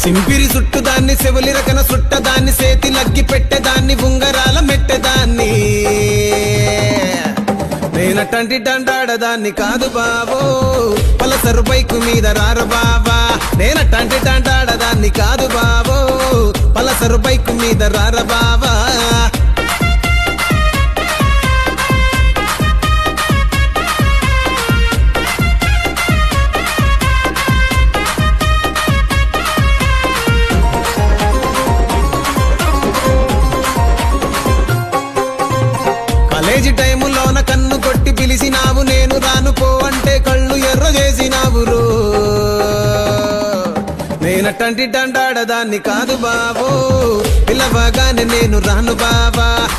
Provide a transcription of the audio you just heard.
సింపిరి సుట్టుదాన్ని సెవులి రకన సుట్టదాన్ని సేతి లగ్గి పెట్టేదాన్ని ఉంగరాల మెట్టెదాన్ని నేనటంటి డండాడదాన్ని కాదు బావో పలసరు బైకు మీద రార బావా నేనటంటి డండాడదాన్ని కాదు బావో పలసరు బైకు మీద రార బావా కాలేజీ టైములోన కన్ను కొట్టి పిలిచినావు నేను రాను పో అంటే కళ్ళు ఎర్ర చేసినావు రో నేనటంటి డండాడదాన్ని కాదు బావో పిలవగానే నేను రాను బావా